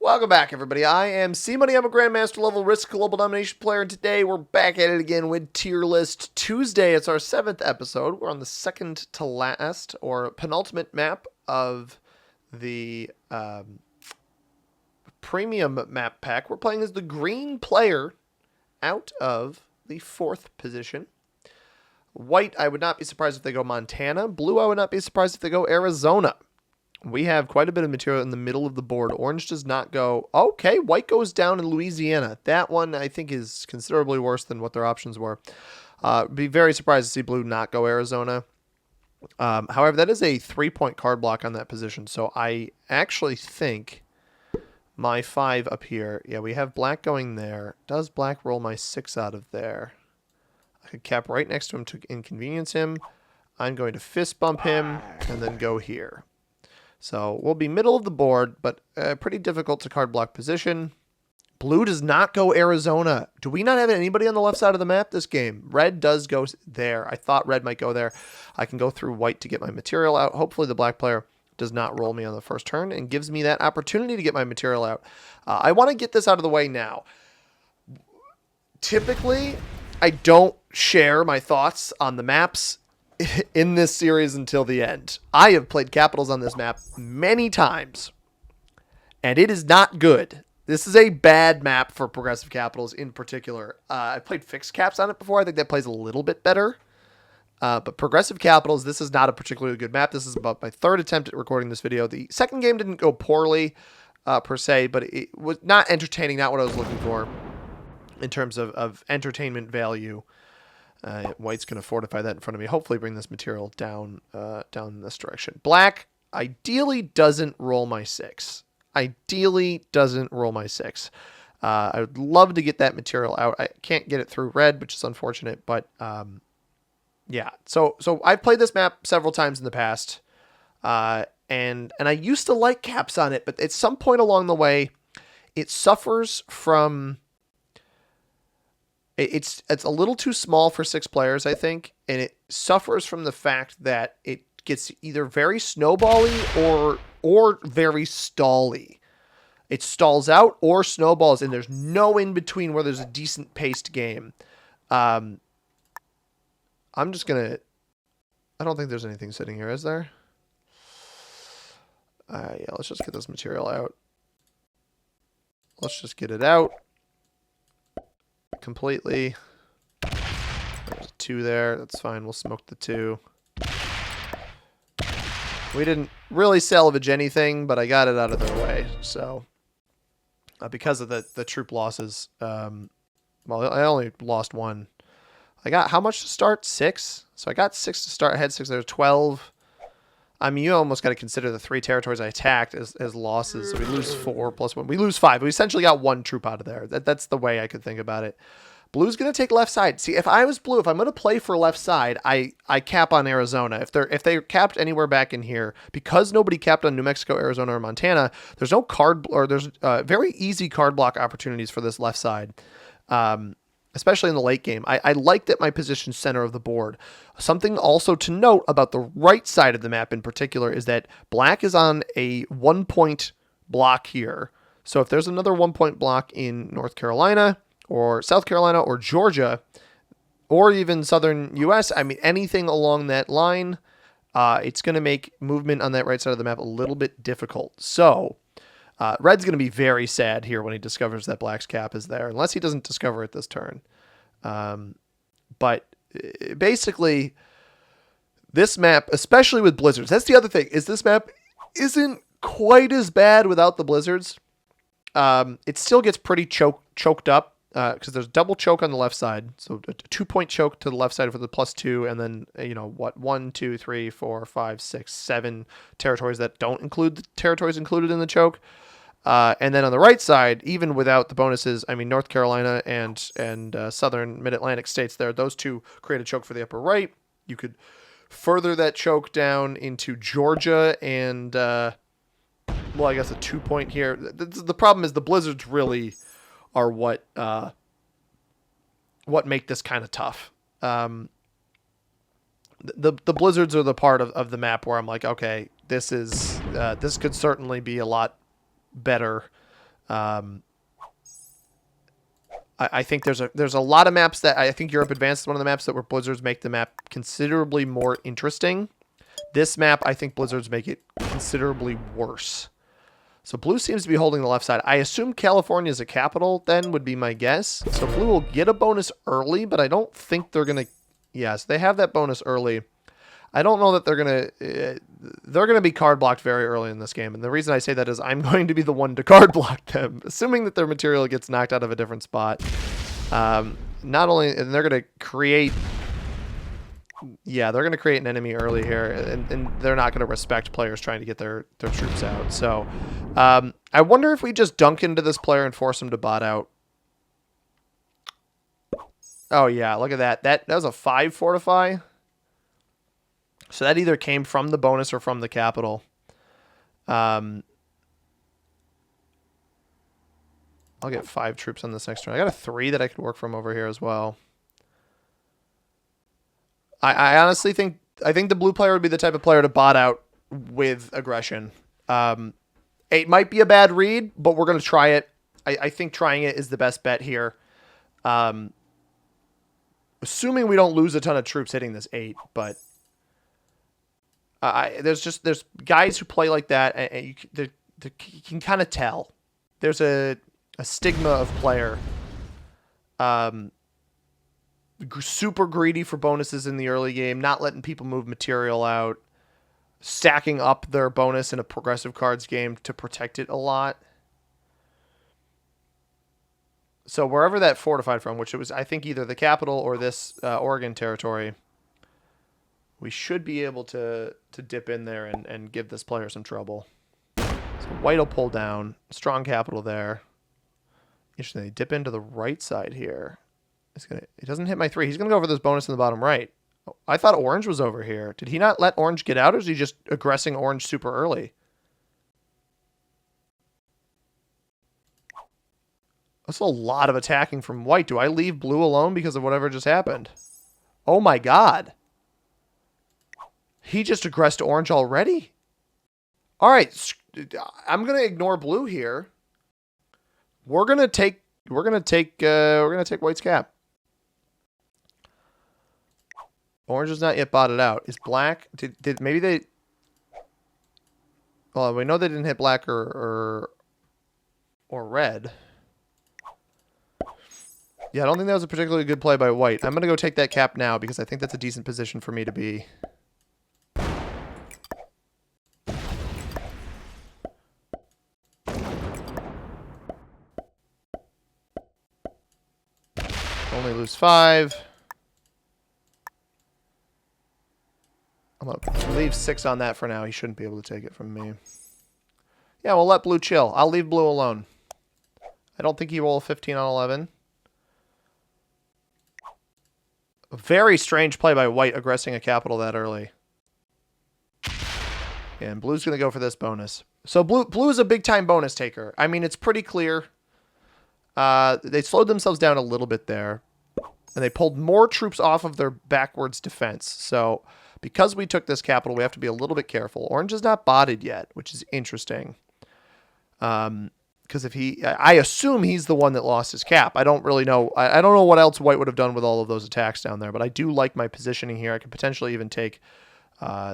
Welcome back, everybody. I am C-Money. I'm a Grandmaster level Risk Global Domination player, and today we're back at it again with Tier List Tuesday. It's our 7th episode. We're on the second to last, or penultimate map of the premium map pack. We're playing as the green player out of the 4th position. White, I would not be surprised if they go Montana. Blue, I would not be surprised if they go Arizona. We have quite a bit of material in the middle of the board. Orange does not go. Okay, white goes down in Louisiana. That one, I think, is considerably worse than what their options were. Be very surprised to see blue not go Arizona. However, that is a 3-point card block on that position. So I actually think my 5 up here. Yeah, we have black going there. Does black roll my 6 out of there? I could cap right next to him to inconvenience him. I'm going to fist bump him and then go here. So we'll be middle of the board, but pretty difficult to card block position. Blue does not go Arizona. Do we not have anybody on the left side of the map this game? Red does go there. I thought red might go there. I can go through white to get my material out. Hopefully the black player does not roll me on the first turn and gives me that opportunity to get my material out. I want to get this out of the way now. Typically, I don't share my thoughts on the maps in this series until the end. I have played Capitals on this map many times, and it is not good. This is a bad map for Progressive Capitals in particular. I played Fixed Caps on it before. I think that plays a little bit better. But Progressive Capitals, this is not a particularly good map. This is about my 3rd attempt at recording this video. The second game didn't go poorly per se, but it was not entertaining, not what I was looking for in terms of entertainment value. White's going to fortify that in front of me. Hopefully bring this material down down this direction. Black ideally doesn't roll my 6. Ideally doesn't roll my 6. I would love to get that material out. I can't get it through red, which is unfortunate. But yeah, so I've played this map several times in the past, and I used to like caps on it, but at some point along the way, it suffers from. It's a little too small for 6 players, I think, and it suffers from the fact that it gets either very snowbally or very stally. It stalls out or snowballs, and there's no in between where there's a decent paced game. I'm just gonna. I don't think there's anything sitting here, is there? Yeah, let's just get this material out. Let's just get it out. Completely. There's a 2 there. That's fine. We'll smoke the 2. We didn't really salvage anything, but I got it out of their way. So, because of the troop losses, well, I only lost 1. I got how much to start? 6. So I got 6 to start. I had 6. There's 12. I mean, you almost got to consider the 3 territories I attacked as losses. So we lose 4 plus 1. We lose 5. We essentially got 1 troop out of there. That's the way I could think about it. Blue's going to take left side. See, if I was blue, if I'm going to play for left side, I cap on Arizona. If they're capped anywhere back in here, because nobody capped on New Mexico, Arizona, or Montana, there's no card, or there's very easy card block opportunities for this left side. Especially in the late game. I like that my position center of the board. Something also to note about the right side of the map in particular is that black is on a 1-point block here. So if there's another 1-point block in North Carolina or South Carolina or Georgia or even southern U.S., I mean, anything along that line, it's going to make movement on that right side of the map a little bit difficult. So red's going to be very sad here when he discovers that black's cap is there, unless he doesn't discover it this turn. But basically, this map, especially with blizzards, that's the other thing, is this map isn't quite as bad without the blizzards. It still gets pretty choked up because there's double choke on the left side. So a 2-point choke to the left side for the +2, and then, 1, 2, 3, 4, 5, 6, 7 territories that don't include the territories included in the choke. And then on the right side, even without the bonuses, I mean, North Carolina and southern mid-Atlantic states there, those 2 create a choke for the upper right. You could further that choke down into Georgia and, well, I guess a 2-point here. The problem is the blizzards really are what make this kind of tough. The blizzards are the part of the map where I'm like, okay, this could certainly be a lot better Um, I think there's a lot of maps that I think Europe Advanced is one of the maps that where Blizzards make the map considerably more interesting. This map, I think Blizzards make it considerably worse. So blue seems to be holding the left side. I assume California is a capital then would be my guess. So blue will get a bonus early, but I don't think they're going to... Yes, they have that bonus early. I don't know that they're going to be card blocked very early in this game. And the reason I say that is I'm going to be the one to card block them, assuming that their material gets knocked out of a different spot. Not only... And they're going to create... Yeah, they're going to create an enemy early here, and they're not going to respect players trying to get their troops out. So I wonder if we just dunk into this player and force him to bot out. Oh, yeah, look at that. That was a 5 fortify. So that either came from the bonus or from the capital. I'll get 5 troops on this next turn. I got a 3 that I could work from over here as well. I honestly think the blue player would be the type of player to bot out with aggression. It might be a bad read, but we're going to try it. I think trying it is the best bet here. Assuming we don't lose a ton of troops hitting this 8, but there's guys who play like that, and you can kind of tell. There's a stigma of player. Super greedy for bonuses in the early game, not letting people move material out, stacking up their bonus in a progressive cards game to protect it a lot. So wherever that fortified from, which it was, I think, either the capital or this Oregon territory, we should be able to dip in there and give this player some trouble. So white will pull down. Strong capital there. Interesting. They dip into the right side here. He doesn't hit my 3. He's going to go for this bonus in the bottom right. Oh, I thought orange was over here. Did he not let orange get out, or is he just aggressing orange super early? That's a lot of attacking from white. Do I leave blue alone because of whatever just happened? Oh my god. He just aggressed orange already? All right, I'm going to ignore blue here. We're going to take white's cap. Orange is not yet botted out. Is black? Did maybe they? Well, we know they didn't hit black or red. Yeah, I don't think that was a particularly good play by white. I'm gonna go take that cap now because I think that's a decent position for me to be. Only lose 5. I'm going to leave 6 on that for now. He shouldn't be able to take it from me. Yeah, we'll let blue chill. I'll leave blue alone. I don't think he rolled 15 on 11. A very strange play by white aggressing a capital that early. And blue's going to go for this bonus. So blue is a big-time bonus taker. I mean, it's pretty clear. They slowed themselves down a little bit there. And they pulled more troops off of their backwards defense. So because we took this capital, we have to be a little bit careful. Orange is not botted yet, which is interesting. Because I assume he's the one that lost his cap. I don't really know. I don't know what else white would have done with all of those attacks down there. But I do like my positioning here. I could potentially even take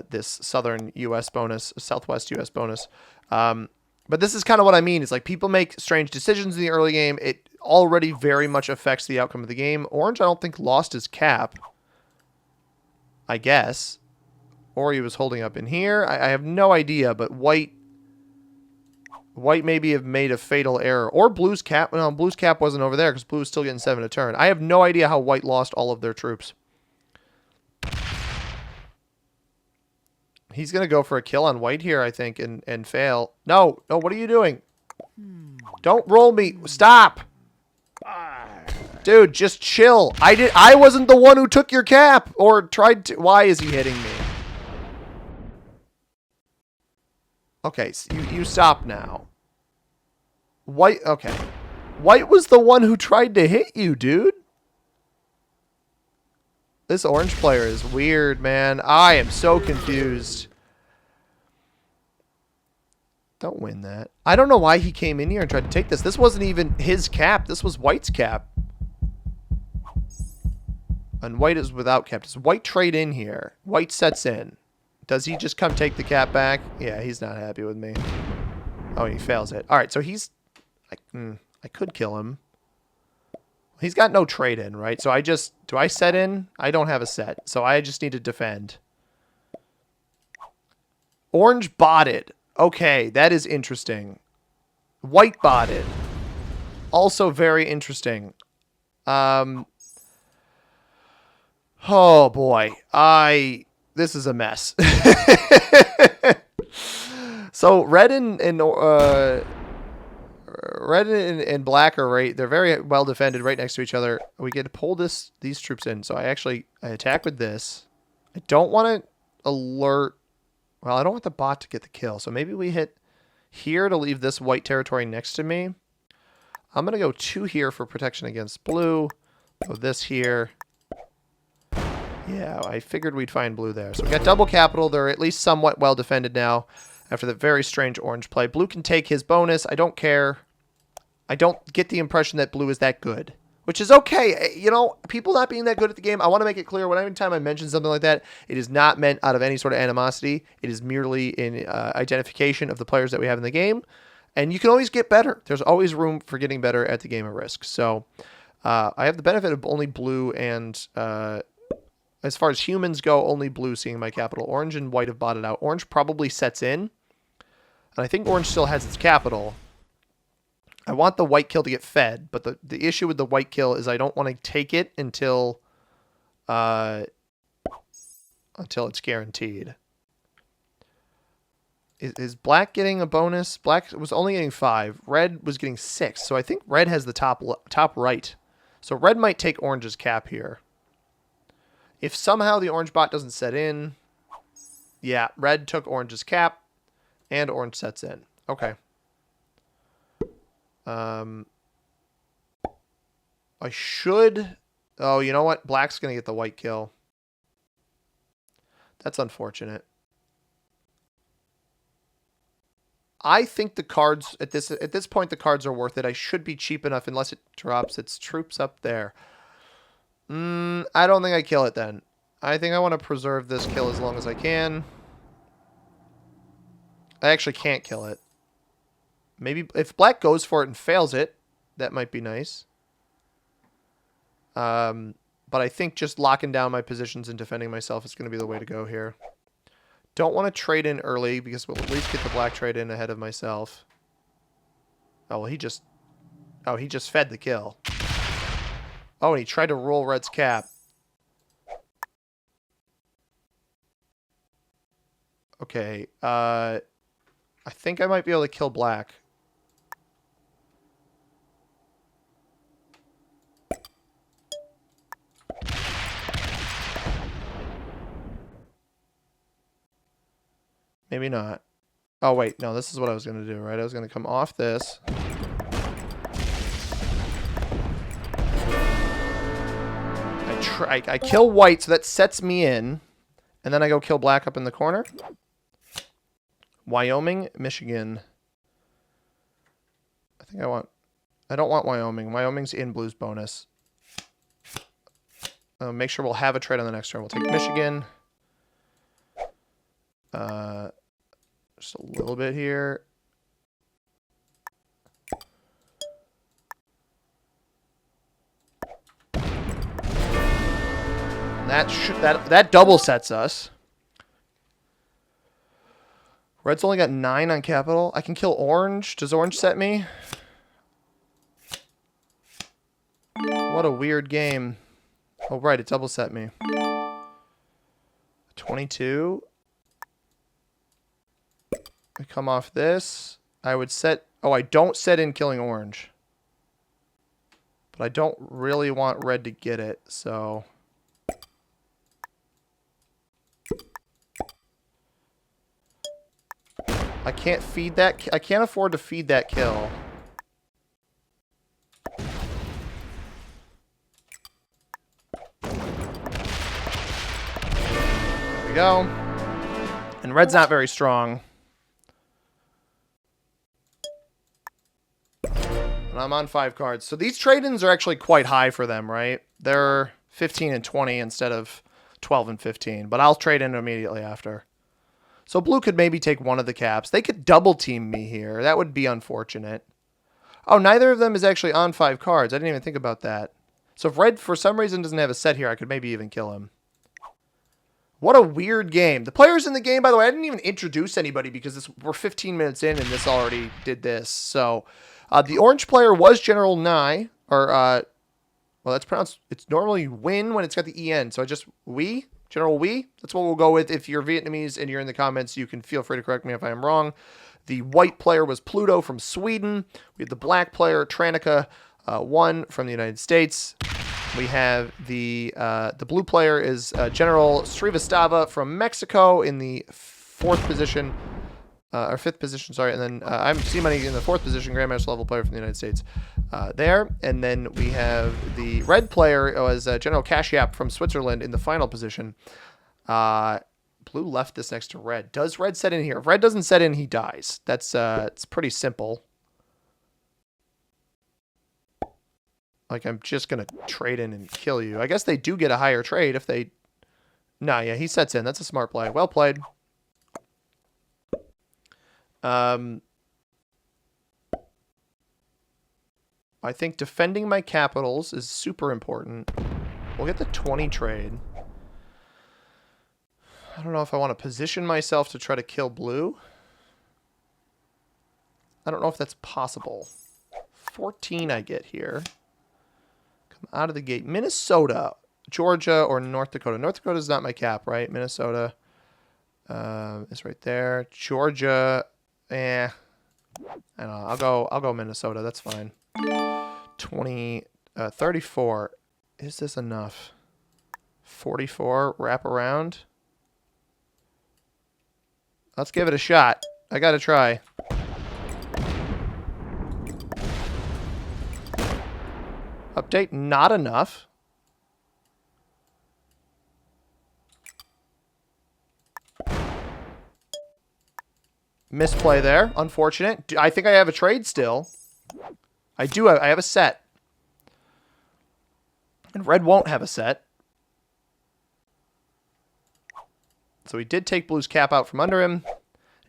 this southern U.S. bonus, southwest U.S. bonus. But this is kind of what I mean. It's like people make strange decisions in the early game. It already very much affects the outcome of the game. Orange, I don't think, lost his cap. I guess. Or he was holding up in here. I have no idea, but white maybe have made a fatal error. Or blue's cap. No, blue's cap wasn't over there because blue was still getting 7 a turn. I have no idea how white lost all of their troops. He's going to go for a kill on white here, I think, and fail. No, what are you doing? Don't roll me. Stop. Dude, just chill. I wasn't the one who took your cap or tried to. Why is he hitting me? Okay, so you stop now. White, okay. White was the one who tried to hit you, dude. This orange player is weird, man. I am so confused. Don't win that. I don't know why he came in here and tried to take this. This wasn't even his cap. This was White's cap. And White is without cap. Does White trade in here? White sets in. Does he just come take the cap back? Yeah, he's not happy with me. Oh, he fails it. All right, so he's... I could kill him. He's got no trade in, right? So I just... Do I set in? I don't have a set. So I just need to defend. Orange botted. Okay, that is interesting. White botted. Also very interesting. Oh boy. This is a mess. So red and black are right. They're very well defended right next to each other. We get to pull these troops in. So I attack with this. I don't want to alert. Well, I don't want the bot to get the kill. So maybe we hit here to leave this white territory next to me. I'm going to go 2 here for protection against blue. Go this here. Yeah, I figured we'd find blue there. So we got double capital. They're at least somewhat well defended now after the very strange orange play. Blue can take his bonus. I don't care. I don't get the impression that blue is that good, which is okay. You know, people not being that good at the game, I want to make it clear every time I mention something like that, it is not meant out of any sort of animosity. It is merely in identification of the players that we have in the game. And you can always get better. There's always room for getting better at the game of Risk. So I have the benefit of only blue and... as far as humans go, only blue seeing my capital. Orange and white have botted out. Orange probably sets in. And I think orange still has its capital. I want the white kill to get fed, but the issue with the white kill is I don't want to take it until it's guaranteed. Is black getting a bonus? Black was only getting 5. Red was getting 6. So I think red has the top right. So red might take orange's cap here. If somehow the orange bot doesn't set in, yeah, red took orange's cap, and orange sets in. Okay. I should... Oh, you know what? Black's going to get the white kill. That's unfortunate. I think the cards, at this point, the cards are worth it. I should be cheap enough unless it drops its troops up there. I don't think I kill it then. I think I want to preserve this kill as long as I can. I actually can't kill it. Maybe if black goes for it and fails it, that might be nice. But I think just locking down my positions and defending myself is going to be the way to go here. Don't want to trade in early because we'll at least get the black trade in ahead of myself. Oh, well, he just fed the kill. Oh, and he tried to roll red's cap. Okay, I think I might be able to kill black. Maybe not. Oh, wait, no, this is what I was going to do, right? I was going to come off this. I kill white, so that sets me in. And then I go kill black up in the corner. Wyoming, Michigan. I don't want Wyoming. Wyoming's in blue's bonus. Make sure we'll have a trade on the next turn. We'll take Michigan. Just a little bit here. That double sets us. Red's only got 9 on capital. I can kill orange. Does orange set me? What a weird game. Oh, right. It double set me. 22. I come off this. I would set... Oh, I don't set in killing orange. But I don't really want red to get it, so... I can't feed that. I can't afford to feed that kill. There we go. And red's not very strong. and I'm on 5 cards. So these trade-ins are actually quite high for them, right? They're 15 and 20 instead of 12 and 15, but I'll trade in immediately after. So blue could maybe take one of the caps. They could double team me here. That would be unfortunate. Oh, neither of them is actually on 5 cards. I didn't even think about that. So if red, for some reason, doesn't have a set here, I could maybe even kill him. What a weird game. The players in the game, by the way, I didn't even introduce anybody because we're 15 minutes in and this already did this. So the orange player was General Nye, or, well, that's pronounced, it's normally Win when it's got the EN. So General Wee, that's what we'll go with. If you're Vietnamese and you're in the comments, you can feel free to correct me if I am wrong. The white player was Pluto from Sweden. We have the black player, Tranica 1 from the United States. We have the blue player is General Srivastava from Mexico in the 4th position, or 5th position, sorry. And then I'm C-Money in the 4th position, Grandmaster level player from the United States there. And then we have the red player was General Kashyap from Switzerland in the final position. Blue left this next to red. Does red set in here? If red doesn't set in, he dies. That's it's pretty simple. Like, I'm just going to trade in and kill you. I guess they do get a higher trade if they... Nah, yeah, he sets in. That's a smart play. Well played. I think defending my capitals is super important. We'll get the 20 trade. I don't know if I want to position myself to try to kill blue. I don't know if that's possible. 14 I get here. Out of the gate. Minnesota, Georgia, or North Dakota. North Dakota is not my cap, right? Minnesota is right there. Georgia, I don't know. I'll go Minnesota. That's fine. 34. Is this enough? 44. Wrap around. Let's give it a shot. I gotta try. Update, not enough. Misplay there. Unfortunate. I think I have a trade still. I do. I have a set. And red won't have a set. So he did take blue's cap out from under him.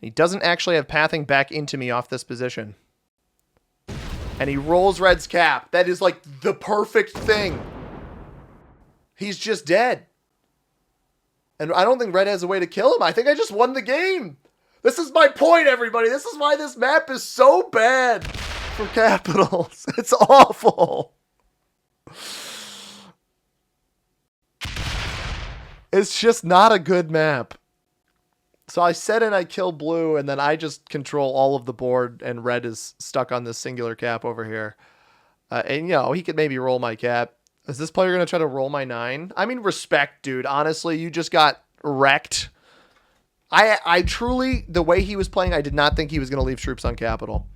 He doesn't actually have pathing back into me off this position. And he rolls red's cap. That is like the perfect thing. He's just dead. And I don't think red has a way to kill him. I think I just won the game. This is my point, everybody. This is why this map is so bad for capitals. It's awful. It's just not a good map. So I set in, I kill blue, and then I just control all of the board, and red is stuck on this singular cap over here. And, you know, he could maybe roll my cap. Is this player going to try to roll my 9? I mean, respect, dude. Honestly, you just got wrecked. I truly, the way he was playing, I did not think he was going to leave troops on capital,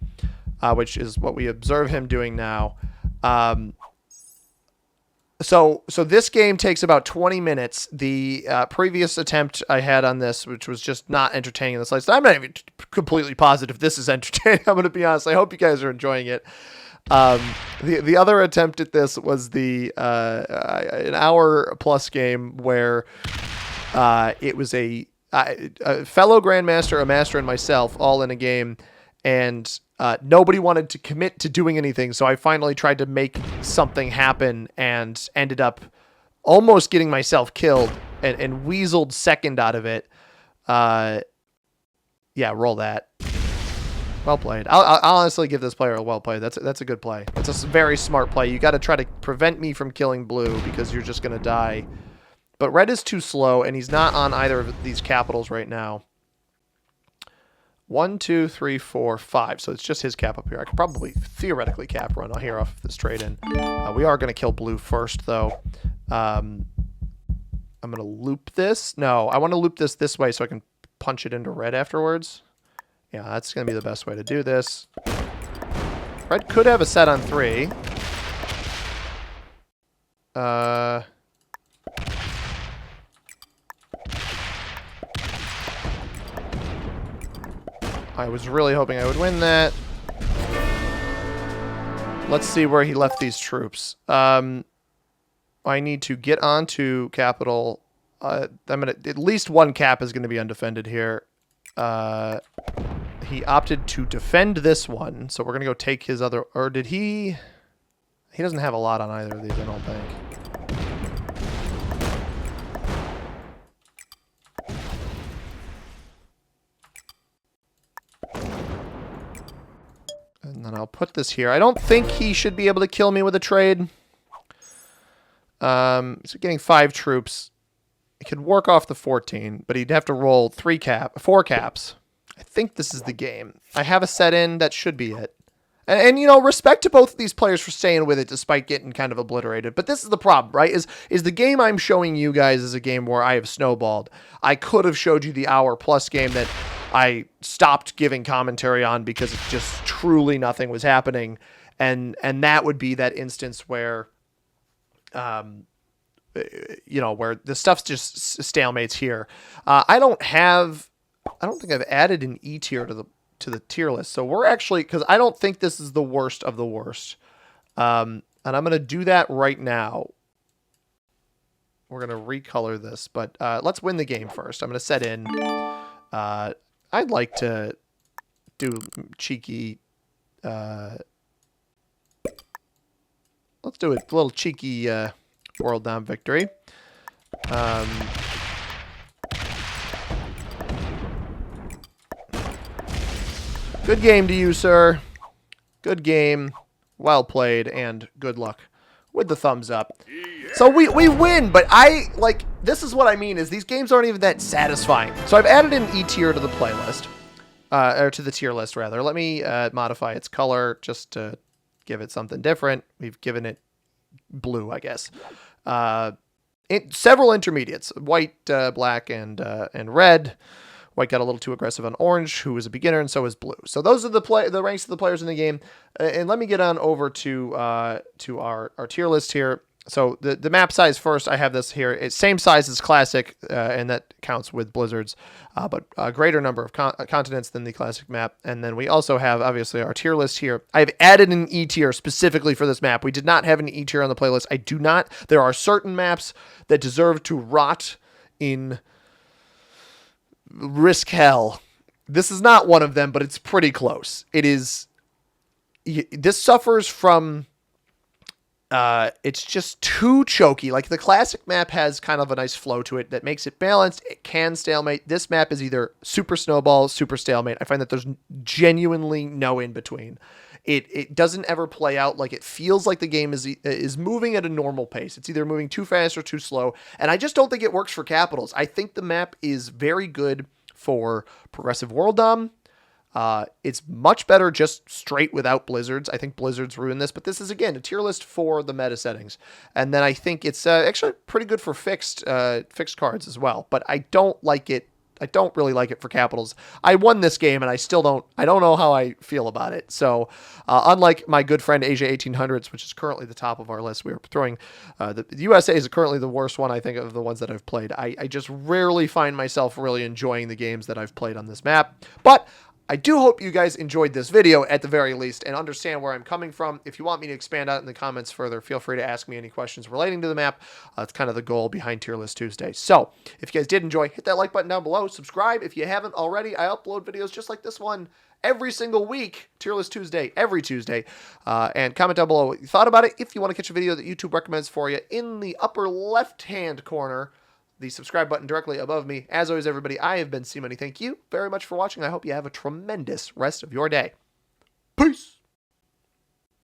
which is what we observe him doing now. So this game takes about 20 minutes. The previous attempt I had on this, which was just not entertaining in the slightest. I'm not even completely positive this is entertaining. I'm going to be honest. I hope you guys are enjoying it. The other attempt at this was the an hour plus game where it was a fellow grandmaster, a master, and myself all in a game, and nobody wanted to commit to doing anything, so I finally tried to make something happen and ended up almost getting myself killed and weaseled second out of it. Yeah, roll that. Well played. I'll honestly give this player a well played. That's a good play. It's a very smart play. You got to try to prevent me from killing blue because you're just going to die. But red is too slow, and he's not on either of these capitals right now. 1, 2, 3, 4, 5. So it's just his cap up here. I could probably theoretically cap run here off this trade in. We are going to kill blue first, though. I'm going to loop this. No, I want to loop this way so I can punch it into red afterwards. Yeah, that's going to be the best way to do this. Red could have a set on 3. I was really hoping I would win that. Let's see where he left these troops. I need to get onto capital. At least one cap is gonna be undefended here. He opted to defend this one, so we're gonna go take his other. Or did he? He doesn't have a lot on either of these, I don't think. And then I'll put this here. I don't think he should be able to kill me with a trade. So getting 5 troops. He could work off the 14, but he'd have to roll 4 caps. I think this is the game. I have a set in. That should be it. And you know, respect to both of these players for staying with it despite getting kind of obliterated. But this is the problem, right? Is the game I'm showing you guys is a game where I have snowballed. I could have showed you the hour-plus game that I stopped giving commentary on because it's just truly nothing was happening. And that would be that instance where, you know, where the stuff's just stalemates here. I don't think I've added an E tier to the tier list. So we're actually, because I don't think this is the worst of the worst. And I'm going to do that right now. We're going to recolor this, but let's win the game first. I'm going to set in. I'd like to do cheeky. Let's do a little cheeky world dom victory. Good game to you, sir. Good game. Well played, and good luck with the thumbs up. So we win, but this is what I mean, is these games aren't even that satisfying. So I've added an E tier to the playlist, or to the tier list, rather. Let me modify its color just to give it something different. We've given it blue, I guess. Several intermediates, white, black, and red. White got a little too aggressive on orange, who was a beginner, and so is blue. So those are the ranks of the players in the game. And let me get on over to our tier list here. So the map size first, I have this here. It's same size as Classic, and that counts with Blizzards, but a greater number of continents than the Classic map. And then we also have, obviously, our tier list here. I've added an E tier specifically for this map. We did not have an E tier on the playlist. I do not. There are certain maps that deserve to rot in risk hell. This is not one of them, but it's pretty close. It is. This suffers from. It's just too choky. Like the Classic map has kind of a nice flow to it that makes it balanced. It can stalemate. This map is either super snowball, super stalemate. I find that there's genuinely no in between. It doesn't ever play out like it feels like the game is moving at a normal pace. It's either moving too fast or too slow. And I just don't think it works for Capitals. I think the map is very good for progressive world dom. It's much better just straight without Blizzards. I think Blizzards ruined this, but this is, again, a tier list for the meta settings. And then I think it's actually pretty good for fixed cards as well. But I don't like it. I don't really like it for Capitals. I won this game, and I don't know how I feel about it. So, unlike my good friend Asia 1800s, which is currently the top of our list, we were throwing, the USA is currently the worst one, I think, of the ones that I've played. I just rarely find myself really enjoying the games that I've played on this map. But I do hope you guys enjoyed this video at the very least and understand where I'm coming from. If you want me to expand out in the comments further, feel free to ask me any questions relating to the map. That's kind of the goal behind Tier List Tuesday. So if you guys did enjoy, hit that like button down below. Subscribe if you haven't already. I upload videos just like this one every single week, Tier List Tuesday, every Tuesday. And comment down below what you thought about it. If you want to catch a video that YouTube recommends for you, in the upper left-hand corner, the subscribe button directly above me. As always, everybody, I have been C-Money. Thank you very much for watching. I hope you have a tremendous rest of your day. Peace!